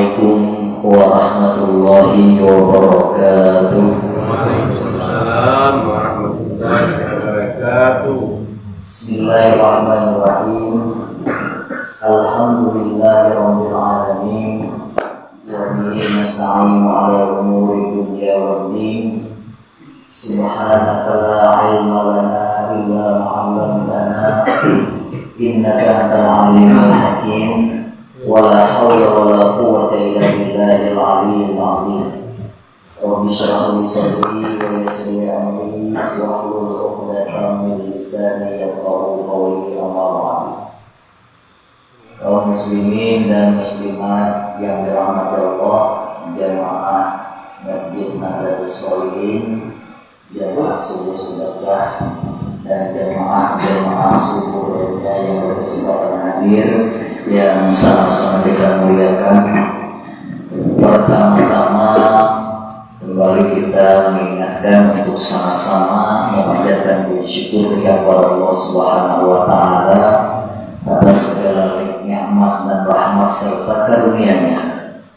Assalamualaikum warahmatullahi wabarakatuh. Waalaikumsalam warahmatullahi wabarakatuh. Bismillahirrahmanirrahim. Alhamdulillahirabbil alamin. Wa bihi nasta'inu 'ala umuri dunya waddin. Subhanaka la ilma lana illa ma 'allamtana. Innaka antal alimul hakim. Wala hawla wala quwwata illa billahil aliyyil azim. Rabbi shrah li sadri wa yassir li amri wahlul 'uqdatam min lisani yafqahu qawli. Amma ba'd. Kaum muslimin dan muslimat yang dirahmati Allah, jamaah Masjid Nahdlatul Sholihin, jamaah subuh sedekah dan jamaah subuh lainnya yang berkesempatan hadir, yang sama-sama kita muliakan. Pertama-tama kembali kita mengingatkan untuk sama-sama memanjatkan puji syukur kepada Allah Subhanahu wa taala atas segala nikmat dan rahmat serta karunia-Nya.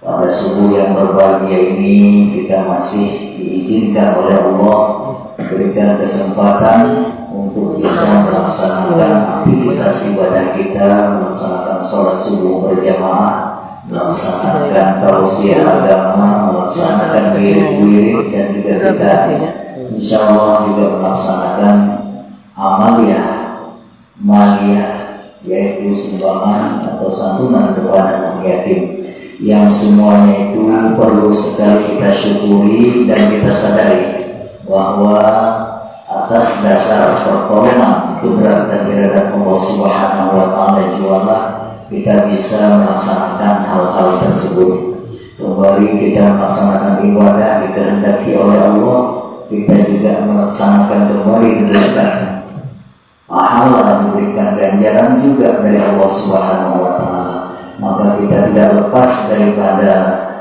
Pada subuh yang berbahagia ini kita masih diizinkan oleh Allah, berikan kesempatan untuk bisa melaksanakan aktivitas ibadah kita, melaksanakan sholat subuh berjamaah, melaksanakan tausiah agama, melaksanakan wirid-wirid, dan juga kita insya Allah juga melaksanakan maliyah, yaitu sumbangan atau santunan kepada anak yatim, yang semuanya itu perlu sekali kita syukuri dan kita sadari bahwa atas dasar pertolongan, kudrat dan iradat Allah Subhanahu wa taala jualah kita bisa melaksanakan hal-hal tersebut. Kembali kita melaksanakan ibadah dikehendaki oleh Allah, kita juga melaksanakan kembali diberikan pahala, diberikan ganjaran juga dari Allah Subhanahu wa taala. Maka kita tidak lepas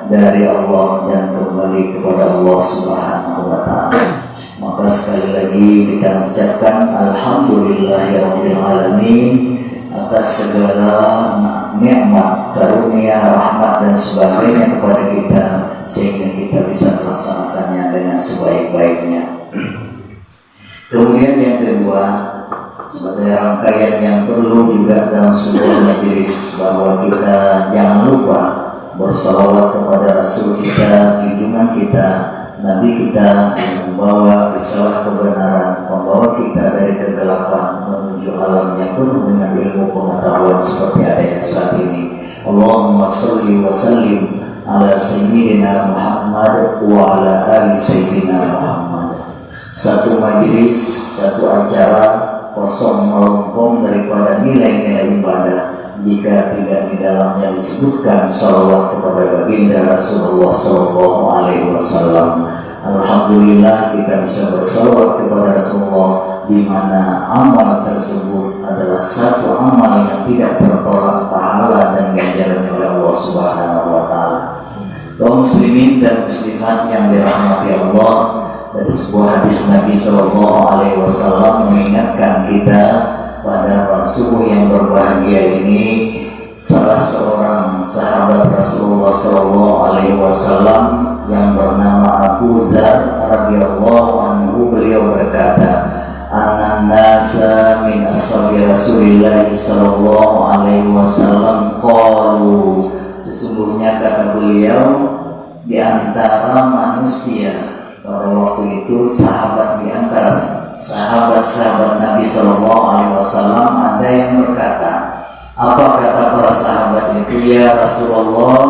dari Allah dan kembali kepada Allah Subhanahu wa taala. Maka sekali lagi kita mengucapkan alhamdulillahirabbil alamin atas segala nikmat, karunia, rahmat dan sebagainya kepada kita, sehingga kita bisa melaksanakannya dengan sebaik-baiknya. Kemudian yang kedua, sebagai rangkaian yang perlu juga dalam sebuah majelis, bahwa kita jangan lupa bersalawat kepada Rasul kita, junjungan kita, Nabi kita, yang membawa risalah kebenaran, membawa kita dari kegelapan menuju alam yang penuh dengan ilmu pengetahuan seperti adanya saat ini. Allahumma sholli wa sallim ala sayyidina Muhammad wa ala ali sayyidina Muhammad. Satu majelis, satu acara kosong melompong daripada nilai-nilai ibadah jika tidak di dalamnya disebutkan salawat kepada baginda Rasulullah sallallahu alaihi wasallam. Alhamdulillah kita bisa bersalawat kepada Rasulullah, di mana amal tersebut adalah satu amal yang tidak tertolak pahala dan ganjarannya oleh Allah Subhanahu wa taala. Kaum muslimin dan muslimat yang dirahmati Allah, dari sebuah hadis Nabi sallallahu alaihi wasallam mengingatkan kita pada subuh yang berbahagia ini, salah seorang sahabat Rasulullah sallallahu alaihi wasallam yang bernama Abu Dzar radhiyallahu anhu, beliau berkata, "Anan nasa min ashabi Rasulillah sallallahu alaihi wasallam qalu." Sesungguhnya kata beliau, di antara manusia pada waktu itu, di antara sahabat-sahabat Nabi Sallallahu Alaihi Wasallam ada yang berkata, apa kata para sahabat itu? Ya Rasulullah,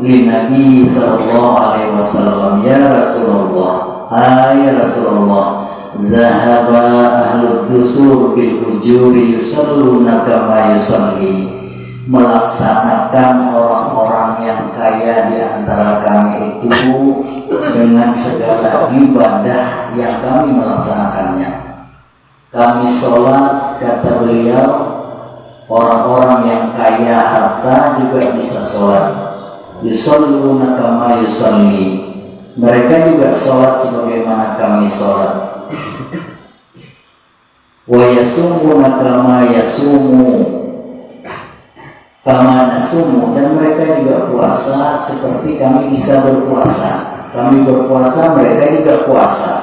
li Nabi Sallallahu Alaihi Wasallam, ya Rasulullah, hai Rasulullah, zahaba ahlud dusur bil ujuri yusalluna kama yusalli. Melaksanakan orang-orang yang kaya di antara kami itu dengan segala ibadah yang kami melaksanakannya. Kami sholat, kata beliau, orang-orang yang kaya harta juga bisa sholat. Yusalluna kama yusalli. Mereka juga sholat sebagaimana kami sholat. Wa yasumuna kama yasumu. kama nasumu, dan mereka juga puasa seperti kami bisa berpuasa. Kami berpuasa, mereka juga puasa.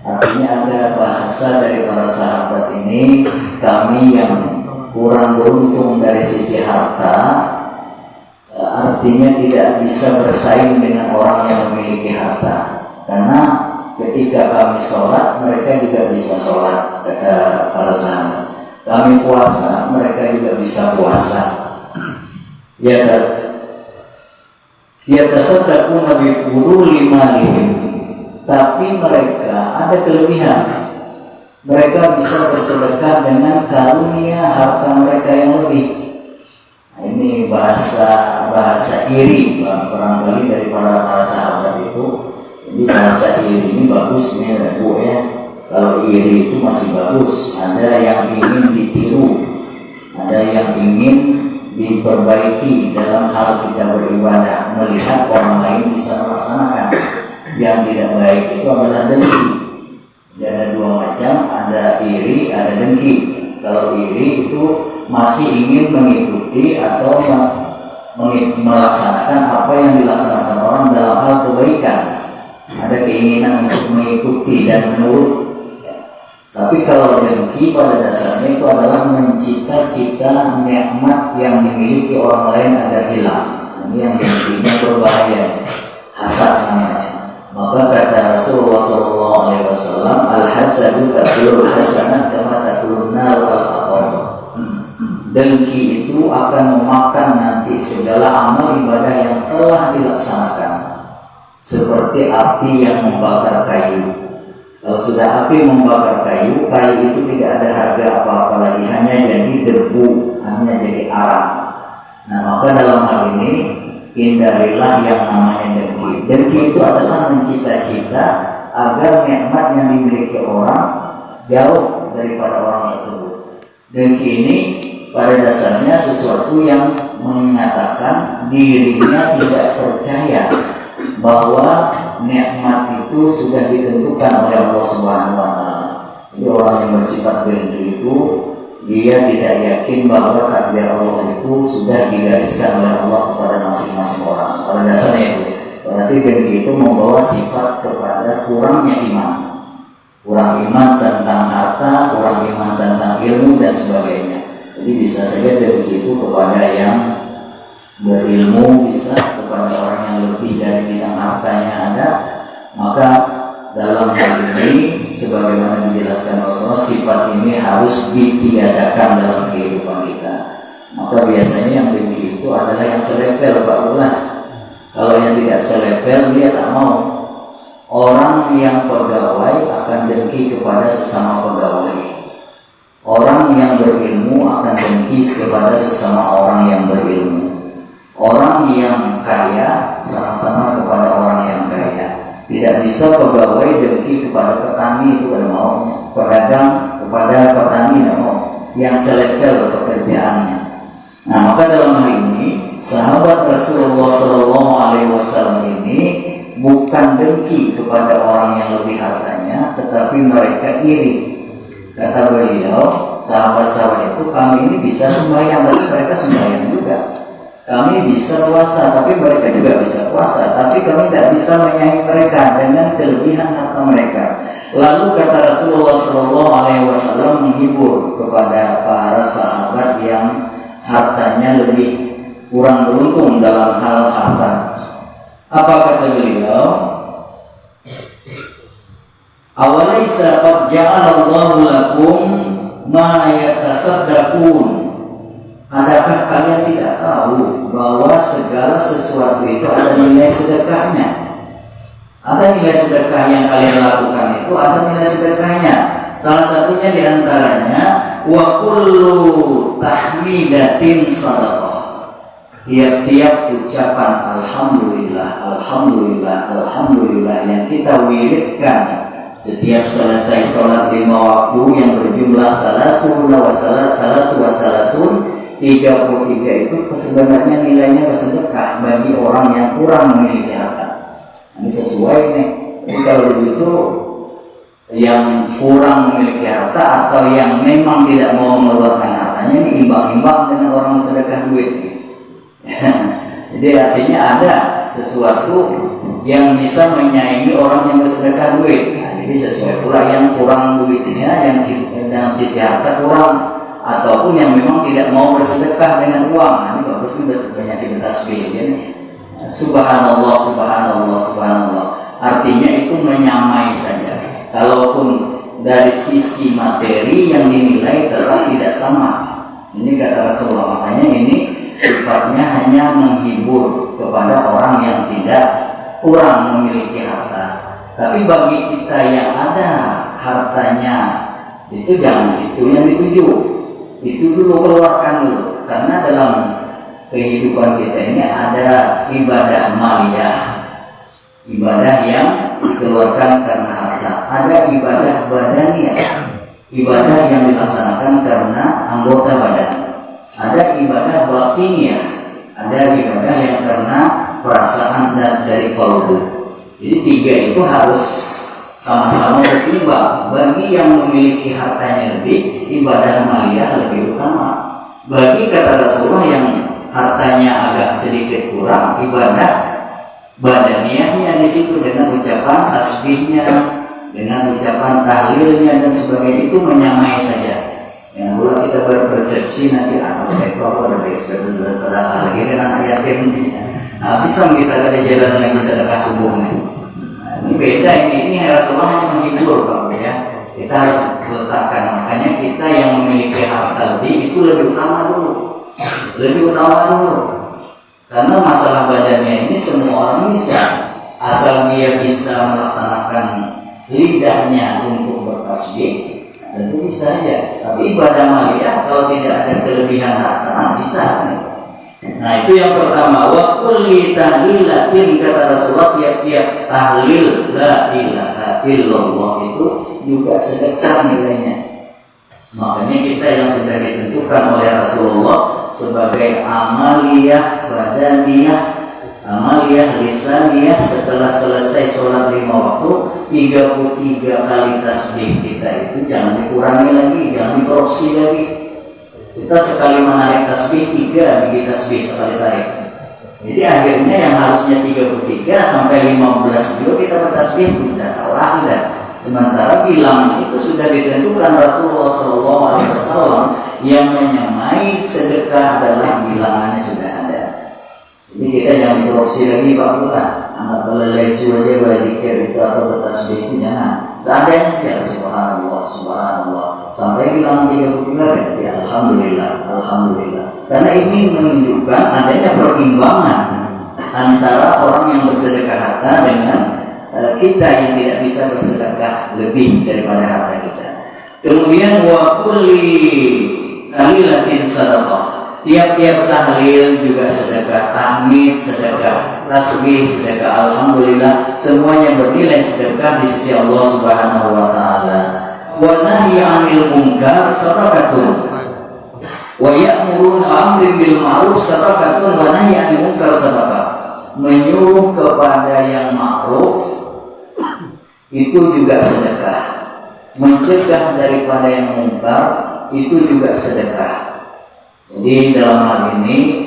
Artinya ada bahasa dari para sahabat ini, kami yang kurang beruntung dari sisi harta, artinya tidak bisa bersaing dengan orang yang memiliki harta. Karena ketika kami sholat, mereka juga bisa sholat, kata para sahabat. Kami puasa, mereka juga bisa puasa. Ya tasaddaquna bi fuduli malihim, tapi mereka ada kelebihan. Mereka bisa bersedekah dengan karunia harta mereka yang lebih. Nah, ini bahasa iri barangkali dari para sahabat itu. Jadi bahasa iri ini bagus nih Bu ya. Kalau iri itu masih bagus. Ada yang ingin ditiru, ada yang ingin diperbaiki dalam hal kita beribadah, melihat orang lain bisa melaksanakan. Yang tidak baik itu adalah dengki. Ada dua macam, ada iri, ada dengki. Kalau iri itu masih ingin mengikuti atau melaksanakan apa yang dilaksanakan orang dalam hal kebaikan. Ada keinginan untuk mengikuti dan menurut. Tapi kalau dengki pada dasarnya itu adalah mencita-cita nikmat yang dimiliki orang lain agar hilang. Ini yang dengkinya berbahaya, hasad namanya. Maka kata Rasulullah SAW, al-hasadu ta'kulul hasanat kama ta'kulun nar al-qatar. Dengki itu akan memakan nanti segala amal ibadah yang telah dilaksanakan, seperti api yang membakar kayu. Kalau sudah api membakar kayu, kayu itu tidak ada harga apa-apa lagi, hanya jadi debu, hanya jadi arang. Nah, maka dalam hal ini hindarilah yang namanya dengki. Dengki itu adalah mencita-cita agar nikmat yang dimiliki orang jauh daripada orang tersebut. Dengki ini pada dasarnya sesuatu yang mengatakan dirinya tidak percaya bahwa nikmat itu sudah ditentukan oleh Allah Subhanahu wa taala. Jadi orang yang bersifat dengki itu dia tidak yakin bahwa takdir Allah itu sudah digariskan oleh Allah kepada masing-masing orang. Pada dasarnya itu, berarti dengki itu membawa sifat kepada kurangnya iman. Kurang iman tentang harta, kurang iman tentang ilmu dan sebagainya. Jadi bisa saja dengki itu kepada yang berilmu, bisa kepada orang yang lebih dari bidang hartanya ada. Maka dalam hal ini sebagaimana dijelaskan Rasulullah, sifat ini harus ditiadakan dalam kehidupan kita. Maka biasanya yang dengki itu adalah yang selepel, Pak Ulah. Kalau yang tidak selepel dia tak mau. Orang yang pegawai akan dengki kepada sesama pegawai. Orang yang berilmu akan dengki kepada sesama orang yang berilmu. Orang yang kaya sama-sama kepada orang yang kaya. Tidak bisa pegawai dengki kepada petani, itu ada maunya. Pedagang kepada petani tidak mau. Yang selepel pekerjaannya. Nah, maka dalam hal ini sahabat Rasulullah SAW ini bukan dengki kepada orang yang lebih hartanya, tetapi mereka iri. Kata beliau, sahabat-sahabat itu, kami ini bisa sembahyang, tapi mereka sembahyang juga. Kami bisa puasa, tapi mereka juga bisa puasa, tapi kami tidak bisa menyaingi mereka dengan kelebihan harta mereka. Lalu kata Rasulullah SAW menghibur kepada para sahabat yang hartanya lebih kurang beruntung dalam hal harta. Apa kata beliau? Awalaysa qad ja'alallahu lakum ma yatasaddaqun. Adakah kalian tidak tahu bahwa segala sesuatu itu ada nilai sedekahnya? Ada nilai sedekah yang kalian lakukan itu ada nilai sedekahnya. Salah satunya diantaranya wa kullu tahmidatin sadaqah. Tiap-tiap ucapan alhamdulillah, alhamdulillah, alhamdulillah yang kita wiridkan setiap selesai sholat 5 waktu yang berjumlah salasun wa salasun 33 itu sebenarnya nilainya bersedekah bagi orang yang kurang memiliki harta. Ini sesuai nih. Jadi kalau begitu yang kurang memiliki harta atau yang memang tidak mau mengeluarkan harta Makanya ini imbang-imbang dengan orang sedekah duit. Jadi artinya ada sesuatu yang bisa menyaingi orang yang bersedekah duit. Nah, jadi sesuai pula yang kurang duitnya, yang dalam sisi harta kurang, ataupun yang memang tidak mau bersedekah dengan uang. Nah, ini bagus nih banyak bertasbih ya. Subhanallah, subhanallah, subhanallah. Artinya itu menyamai saja. Kalaupun dari sisi materi yang dinilai tetap tidak sama. Ini kata Rasulullah. Makanya ini sifatnya hanya menghibur kepada orang yang tidak kurang memiliki harta. Tapi bagi kita yang ada hartanya, itu jangan itu yang dituju. Itu dulu keluarkan dulu. Karena dalam kehidupan kita ini ada ibadah maliyah, ibadah yang dikeluarkan karena harta. Ada ibadah badaniyah, ibadah yang dilaksanakan karena anggota badan. Ada ibadah batiniyah, ada ibadah yang karena perasaan dan dari qalbu. Jadi tiga itu harus sama-sama berimbang. Bagi yang memiliki hartanya lebih, ibadah maliyah lebih utama. Bagi kata Rasulullah yang hartanya agak sedikit kurang, ibadah badaniyahnya di situ dengan ucapan tasbihnya, dengan ucapan tahlilnya dan sebagainya itu menyamai saja. Yang pula kita berpersepsi nanti anak itu apa ada ekspresi sedekah lagi kan anak yatim. Nah, bisa kita ada jalan lagi sedekah subuh nih. Nah, ini beda ini Rasulullah hanya menghibur Pak ya. Kita harus letakkan, makanya kita yang memiliki harta lebih itu lebih utama dulu. Lebih utama dulu. Karena masalah badannya ini semua orang bisa, asal dia bisa melaksanakan lidahnya untuk bertasbih, tentu bisa aja. Tapi ibadah maliyah kalau tidak ada kelebihan harta, bisa. Nah itu yang pertama. Wa kulli tahlilatin, kata Rasulullah, tiap-tiap tahlil la ilaha illallah itu juga sedekah nilainya. Makanya kita yang sudah ditentukan oleh Rasulullah sebagai amaliyah badaniyah, amaliyah lisaniyah, setelah selesai sholat 5 waktu 33 kali tasbih kita itu jangan dikurangi lagi, jangan dikorupsi lagi. Kita sekali menarik tasbih 3 biji tasbih sekali tarik. Jadi akhirnya yang harusnya 33 sampai 15 kilo kita bertasbih tidak kalah sudah. Sementara bilangan itu sudah ditentukan Rasulullah SAW yang menyamai sedekah adalah bilangannya sudah ada. Jadi kita jangan korupsi lagi Pak Lurah, anggap belelecu aja berzikir itu atau bertasbih itu jangan. Seadanya saja subhanallah, subhanallah sampai bilangan 33 ya alhamdulillah, alhamdulillah. Karena ini menunjukkan adanya perimbangan antara orang yang bersedekah harta dengan kita yang tidak bisa bersedekah lebih daripada harta kita. Kemudian wa kulli tahlilatin sadaqah. Tiap-tiap tahlil juga sedekah, tahmid sedekah, tasbih sedekah, alhamdulillah semuanya bernilai sedekah di sisi Allah Subhanahu wa taala. Wa nahyi 'anil munkar sadaqatun. Wa ya'muruna 'amrin bil ma'ruf sadaqatun wa nahyi 'anil munkar sadaqah. Menyuruh kepada yang ma'ruf itu juga sedekah. Mencegah daripada yang mungkar itu juga sedekah. Jadi dalam hal ini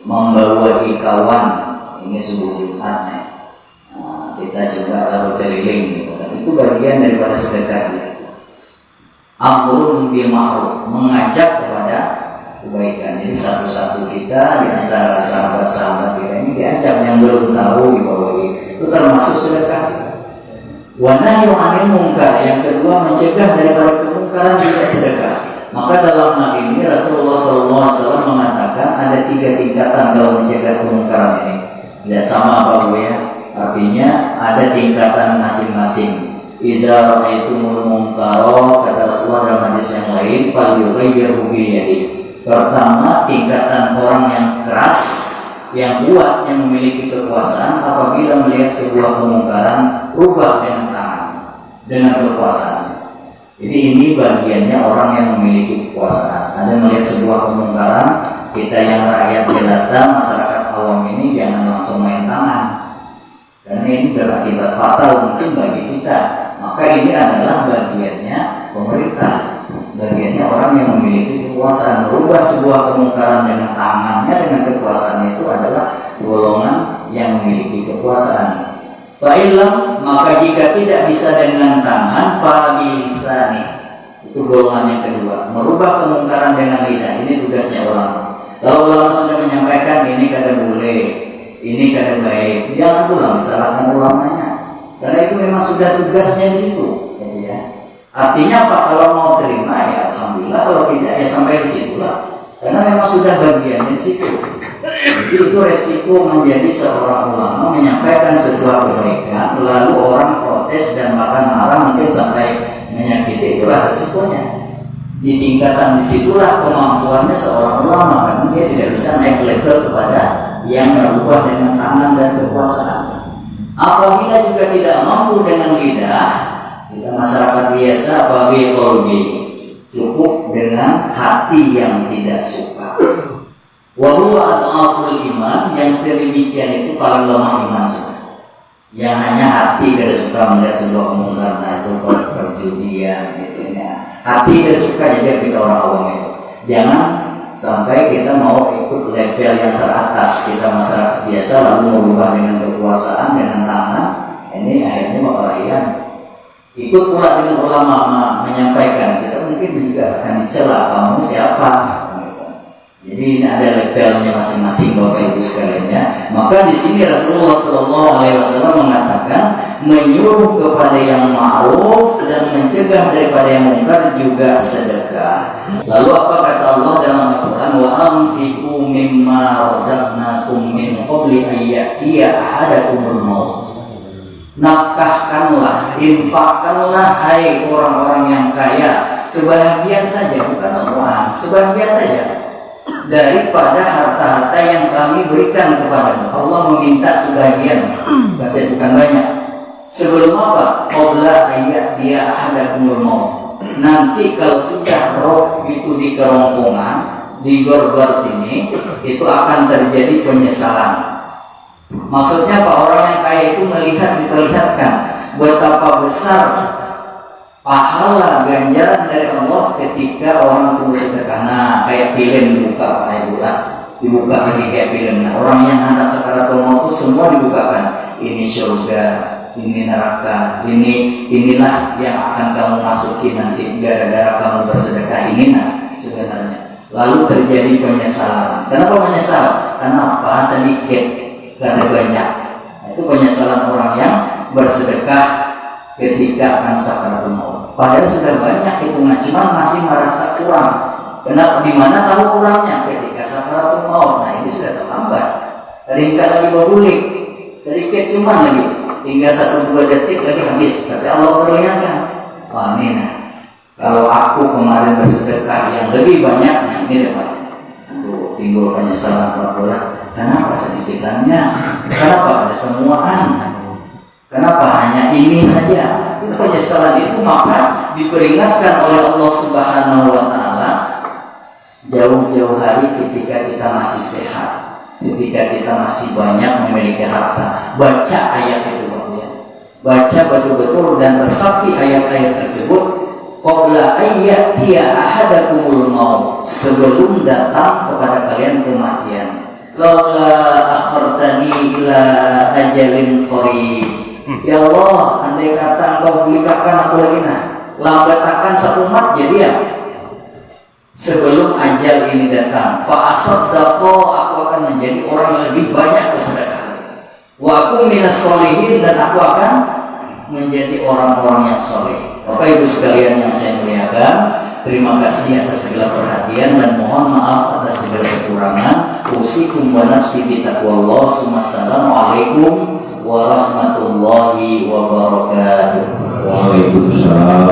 membawa kawan ini subuh Jumat, kita juga lalu keliling gitu kan. Itu bagian daripada sedekah. Amrun bil ma'ruf, mengajak kepada kebaikan. Jadi satu-satu kita di antara sahabat-sahabat kita ini diajak, yang belum tahu dibawahi. Itu termasuk sedekah. Wa nahyu 'anil munkar, yang kedua mencegah daripada kemungkaran juga sedekah. Maka dalam hal ini Rasulullah SAW mengatakan ada 3 tingkatan kalau mencegah kemungkaran ini. Tidak sama Pak Bu ya. Artinya ada tingkatan masing-masing. Iza ra'aitumul munkara, kata Rasulullah dalam hadis yang lain, falyughayyirhu biyadihi. Pertama, tingkatan orang yang keras, yang kuat, yang memiliki kekuasaan, apabila melihat sebuah kemungkaran, rubah dengan tangan, dengan kekuasaan. Jadi ini bagiannya orang yang memiliki kekuasaan. Ada melihat sebuah kemungkaran, kita yang rakyat jelata, masyarakat awam ini jangan langsung main tangan, karena ini berakibat fatal mungkin bagi kita. Maka ini adalah bagiannya pemerintah, bagiannya orang yang memiliki kekuasaan. kekuasaan, merubah sebuah kemungkaran dengan tangannya, dengan kekuasaan itu adalah golongan yang memiliki kekuasaan. Fa'ilam, maka jika tidak bisa dengan tangan, fabilisani, itu golongan yang kedua, merubah kemungkaran dengan lidah. Ini tugasnya ulama. Kalau ulama sudah menyampaikan ini kada boleh, ini kada baik, jangan pula disalahkan ulamanya, karena itu memang sudah tugasnya di situ. Artinya apa? Kalau mau terima ya alhamdulillah, kalau tidak ya sampai di situ lah. Karena memang sudah bagian di situ. Jadi itu resiko menjadi seorang ulama menyampaikan sebuah kebaikan, lalu orang protes dan bahkan marah, mungkin sampai menyakiti, itulah resikonya. Di tingkatan disitulah kemampuannya seorang ulama, karena dia tidak bisa naik level kepada yang merubah dengan tangan dan kekuasaan. Apabila juga tidak mampu dengan lidah, kita masyarakat biasa babi kolbi, cukup dengan hati yang tidak suka. Wahuwa atau aful iman, yang sedemikian itu paling lemah iman sudah. Yang hanya hati tidak suka melihat sebuah kemungkaran, itu perjudian gitu ya. Hati tidak suka, jadi kita orang awam itu. Jangan sampai kita mau ikut level yang teratas, kita masyarakat biasa lalu merubah dengan kekuasaan, dengan tangan. Ini akhirnya bakal ikut pula dengan ulama menyampaikan, kita mungkin juga akan dicela, kamu siapa? Jadi ini ada levelnya masing-masing Bapak Ibu sekalian ya. Maka di sini Rasulullah SAW mengatakan menyuruh kepada yang ma'ruf dan mencegah daripada yang mungkar juga sedekah. Lalu apa kata Allah dalam Al-Quran? Wa anfiqu mimma razaqnakum min qabli an ya'tiya ahadakumul maut. Nafkahkanlah, infakkanlah hai orang-orang yang kaya, sebahagian saja, bukan semua, sebahagian saja daripada harta-harta yang kami berikan kepadamu. Allah meminta sebagian, bukan banyak. Sebelum apa? Qabla ayat dia ahadakumul maut. Nanti kalau sudah roh itu di kerongkongan, di gorgor sini, itu akan terjadi penyesalan. Maksudnya Pak, orang yang kaya itu diperlihatkan betapa besar pahala ganjaran dari Allah ketika orang itu bersedekah. Nah, kayak film dibuka Pak Ibu lah, dibuka lagi kayak film. Nah, orang yang hendak sakaratul maut itu semua dibukakan. Ini surga, ini neraka, inilah yang akan kamu masuki nanti gara-gara kamu bersedekah ini. Nah, sebenarnya lalu terjadi penyesalan. Kenapa penyesalan? Kenapa sedikit? Karena banyak. Itu penyesalan orang yang bersedekah ketika akan sakaratul maut. Padahal sudah banyak hitungan, cuma masih merasa kurang. Kenapa? Di mana tahu kurangnya? Ketika sakaratul maut. Nah, ini sudah terlambat. Tinggal lagi berbulik, sedikit cuma lagi, tinggal 1-2 detik lagi habis. Tapi Allah perlihatkan, wah ini nah, kalau aku kemarin bersedekah yang lebih banyak, nah ini dapat. Itu timbul penyesalan Allah. Kenapa sedikitannya? Kenapa ada semuaan? Kenapa hanya ini saja? Itu penyesalan itu maka diperingatkan oleh Allah Subhanahu wa Ta'ala jauh-jauh hari ketika kita masih sehat, ketika kita masih banyak memiliki harta. Baca ayat itu Bapak ya. Baca betul-betul dan resapi ayat-ayat tersebut. Qabla ayyatiya ahadakumul maut, sebelum datang kepada kalian kematian. Laula akhartani ila ajalin qarib. Ya Allah, andai kata Engkau berikan aku lagi lambatkan satu umat jadi ya. Sebelum ajal ini datang, fa asaddaqo, aku akan menjadi orang yang lebih banyak bersedekah. Wa aku minas sholihin, dan aku akan menjadi orang-orang yang soleh. Bapak Ibu sekalian yang saya muliakan, terima kasih atas segala perhatian dan mohon maaf atas segala kekurangan. Usikum wa nafsi bi taqwallah. Wassalamualaikum warahmatullahi wabarakatuh. Waalaikumsalam.